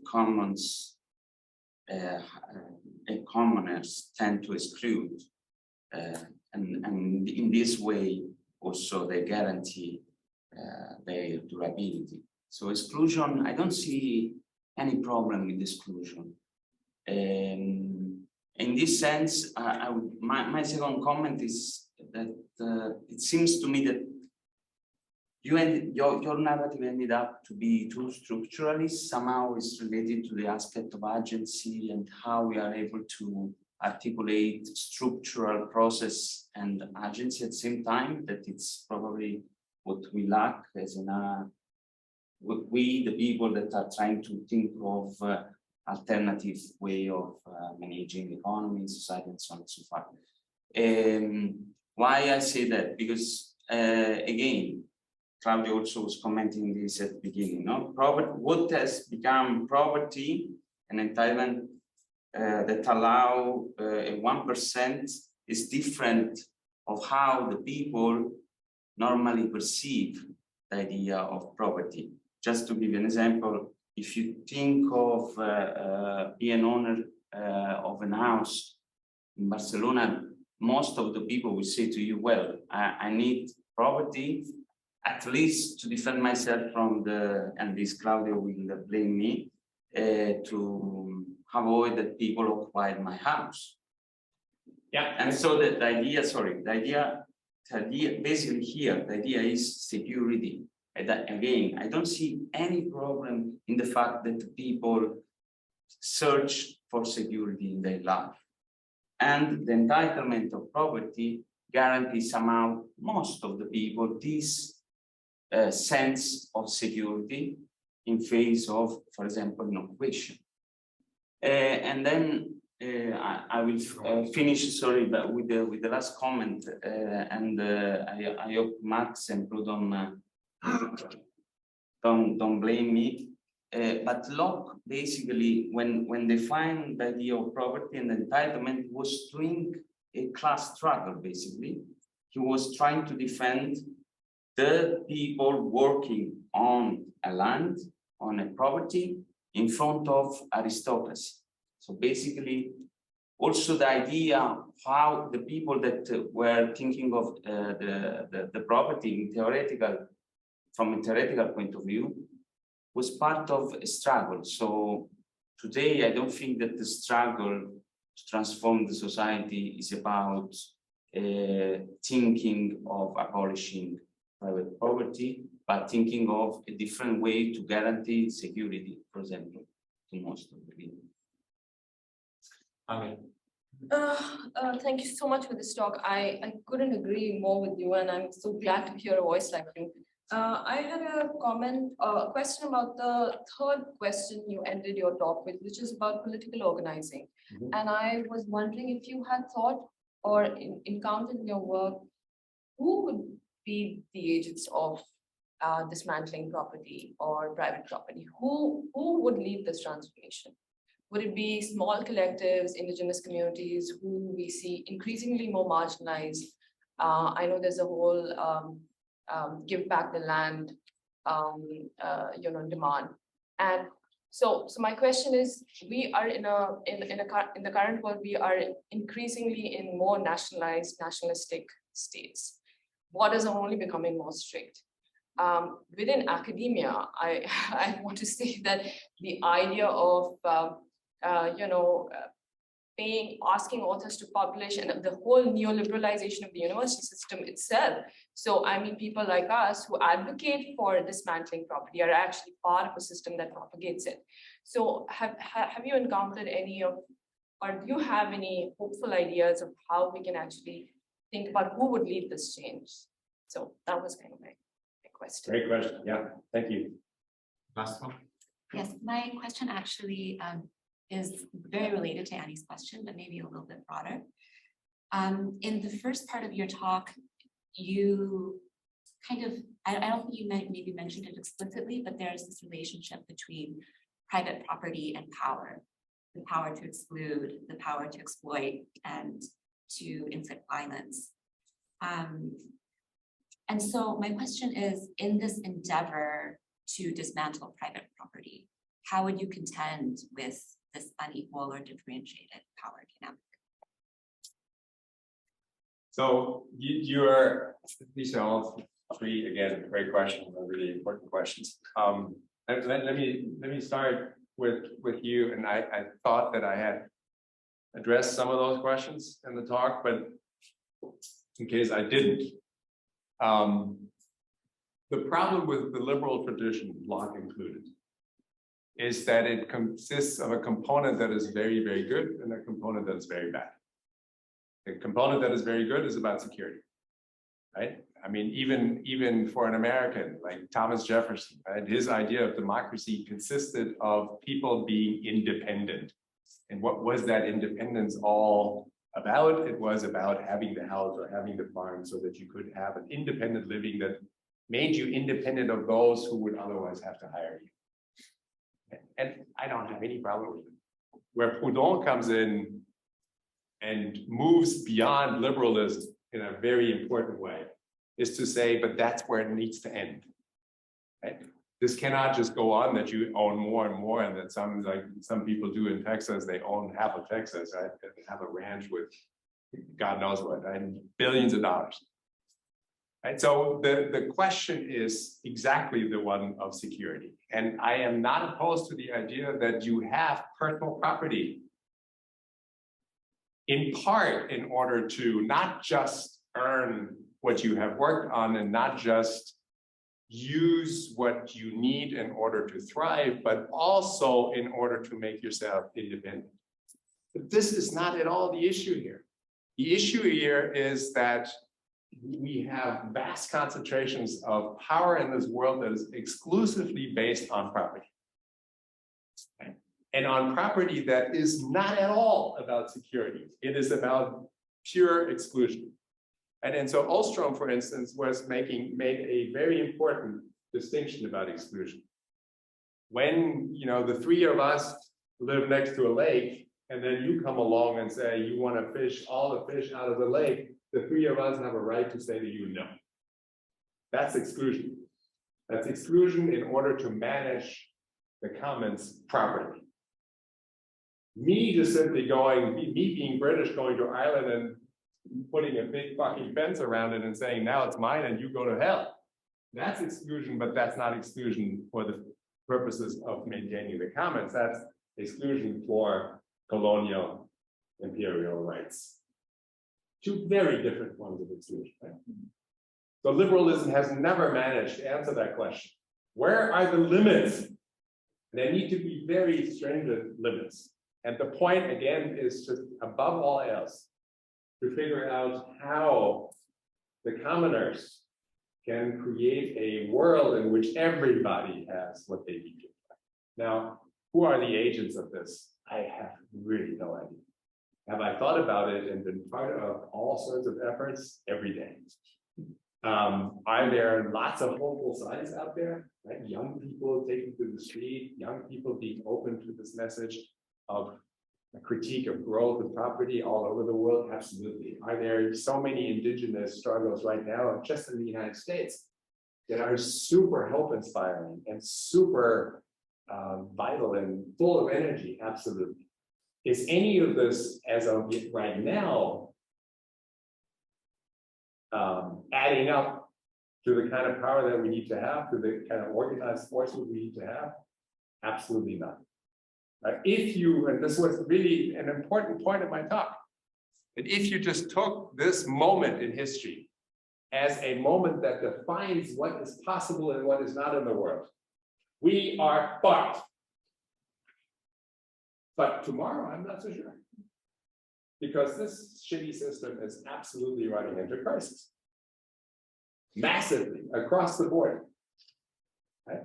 commoners tend to exclude, and in this way also they guarantee their durability. So exclusion, I don't see any problem with exclusion. In this sense, my second comment is that it seems to me that your narrative ended up to be too structuralist. Somehow it's related to the aspect of agency and how we are able to articulate structural process and agency at the same time. That it's probably what we lack as we, the people that are trying to think of alternative way of managing economy, society, and so on and so forth. Why I say that? Because again, Claudio also was commenting this at the beginning. No, what has become property and entitlement that allow a 1% is different of how the people normally perceive the idea of property. Just to give you an example, if you think of being an owner of a house in Barcelona, most of the people will say to you, well, I need property at least to defend myself from and this Claudio will blame me, to avoid that people occupy my house. Yeah. And so the idea basically here, the idea is security. And that, again, I don't see any problem in the fact that people search for security in their life. And the entitlement of property guarantees somehow most of the people this sense of security in face of, for example, an occupation. And then I will finish, sorry, but with the last comment, and I hope Max and Prudhomme don't blame me. But Locke basically, when they find the idea of property and entitlement, was doing a class struggle. Basically, he was trying to defend the people working on a land, on a property, in front of aristocracy. So basically, also the idea how the people that were thinking of the property in from a theoretical point of view, was part of a struggle. So today, I don't think that the struggle to transform the society is about thinking of abolishing private property, but thinking of a different way to guarantee security, for example, to most of the people. Amen. Thank you so much for this talk. I couldn't agree more with you, and I'm so glad to hear a voice like you. I had a question about the third question you ended your talk with, which is about political organizing. Mm-hmm. And I was wondering if you had thought or encountered in your work, who would be the agents of dismantling property or private property? Who would lead this transformation? Would it be small collectives, indigenous communities who we see increasingly more marginalized? I know there's a whole give back the land, demand. And so my question is, we are in the current world, we are increasingly in more nationalistic states. Borders are only becoming more strict. within academia, I want to say that the idea of asking authors to publish and the whole neoliberalization of the university system itself. So I mean, people like us who advocate for dismantling property are actually part of a system that propagates it. So have you encountered any of, or do you have any hopeful ideas of how we can actually think about who would lead this change? So that was kind of my question. Great question. Yeah, thank you. Last one. Yes, my question actually is very related to Annie's question, but maybe a little bit broader. In the first part of your talk, you kind of, I don't think you maybe mentioned it explicitly, but there's this relationship between private property and power, the power to exclude, the power to exploit, and to inflict violence. And so my question is, in this endeavor to dismantle private property, how would you contend with this unequal or differentiated power dynamic? So these are all three, again, great questions, really important questions. Let me start with you, and I thought that I had addressed some of those questions in the talk, but in case I didn't. The problem with the liberal tradition, Locke included, is that it consists of a component that is very, very good and a component that is very bad. The component that is very good is about security, right? I mean, even for an American like Thomas Jefferson, right, his idea of democracy consisted of people being independent. And what was that independence all about? It was about having the house or having the farm so that you could have an independent living that made you independent of those who would otherwise have to hire you. And I don't have any problem with it. Where Proudhon comes in and moves beyond liberalism in a very important way is to say, but that's where it needs to end. Right? This cannot just go on that you own more and more, and that some people do in Texas, they own half of Texas, right? They have a ranch with God knows what, and billions of dollars. Right? So the question is exactly the one of security. And I am not opposed to the idea that you have personal property, in part in order to not just earn what you have worked on and not just use what you need in order to thrive, but also in order to make yourself independent. But this is not at all the issue here. The issue here is that we have vast concentrations of power in this world that is exclusively based on property. Okay? And on property that is not at all about security. It is about pure exclusion. And so Ostrom, for instance, made a very important distinction about exclusion. When the three of us live next to a lake, and then you come along and say you want to fish all the fish out of the lake, the three of us have a right to say to you no. That's exclusion. That's exclusion in order to manage the commons properly. Me just simply me being British, going to Ireland and putting a big fucking fence around it and saying, now it's mine and you go to hell. That's exclusion, but that's not exclusion for the purposes of maintaining the commons. That's exclusion for colonial imperial rights. Two very different forms of exclusion. Right? So liberalism has never managed to answer that question. Where are the limits? There need to be very stringent limits. And the point, again, is to, above all else, to figure out how the commoners can create a world in which everybody has what they need. Now, who are the agents of this? I have really no idea. Have I thought about it and been part of all sorts of efforts? Every day. Are there lots of hopeful signs out there? Right? Young people taking to the street, young people being open to this message of a critique of growth and property all over the world? Absolutely. Are there so many indigenous struggles right now, just in the United States, that are super hope-inspiring and super vital and full of energy? Absolutely. Is any of this, as of right now, adding up to the kind of power that we need to have, to the kind of organized forces we need to have? Absolutely not. If you, and this was really an important point of my talk, that if you just took this moment in history as a moment that defines what is possible and what is not in the world, we are fucked. But tomorrow, I'm not so sure. Because this shitty system is absolutely running into crisis. Massively, across the board. Right?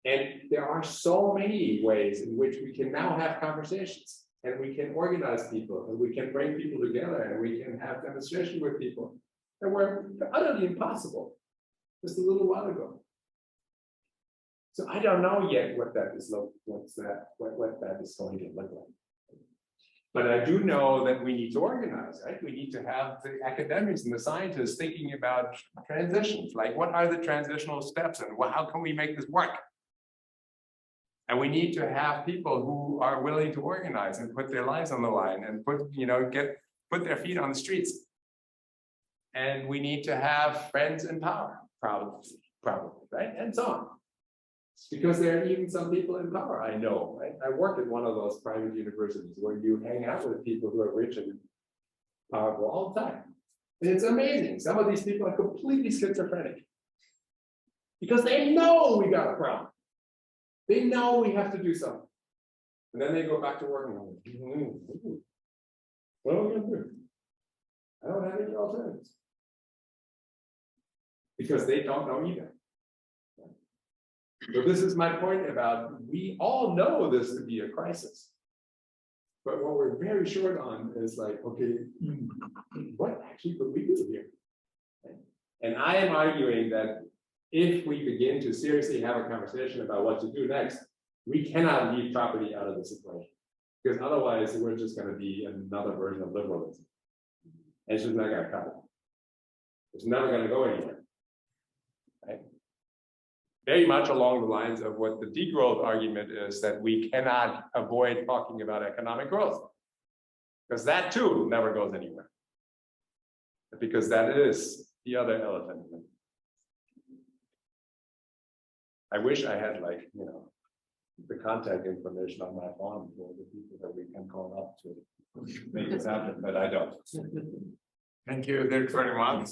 And there are so many ways in which we can now have conversations, and we can organize people, and we can bring people together, and we can have demonstration with people that were utterly impossible just a little while ago. So I don't know yet what that is like, what that is going to look like. But I do know that we need to organize, right? We need to have the academics and the scientists thinking about transitions, like what are the transitional steps and how can we make this work? And we need to have people who are willing to organize and put their lives on the line and put their feet on the streets. And we need to have friends in power, probably, right? And so on. Because there are even some people in power I know, right? I work at one of those private universities where you hang out with people who are rich and powerful all the time. And it's amazing. Some of these people are completely schizophrenic. Because they know we got a problem. They know we have to do something. And then they go back to work and go, what are we going to do? I don't have any alternatives. Because they don't know either. So this is my point about, we all know this to be a crisis. But what we're very short on is like, okay, what actually could we do here? And I am arguing that if we begin to seriously have a conversation about what to do next, we cannot leave property out of this equation. Because otherwise, we're just going to be another version of liberalism. And it's just not going to cut it. It's never going to go anywhere. Right? Very much along the lines of what the degrowth argument is, that we cannot avoid talking about economic growth. Because that too never goes anywhere. Because that is the other elephant. I wish I had, like, the contact information on my phone for the people that we can call up to make this happen, but I don't. Thank you, Dirk, very much.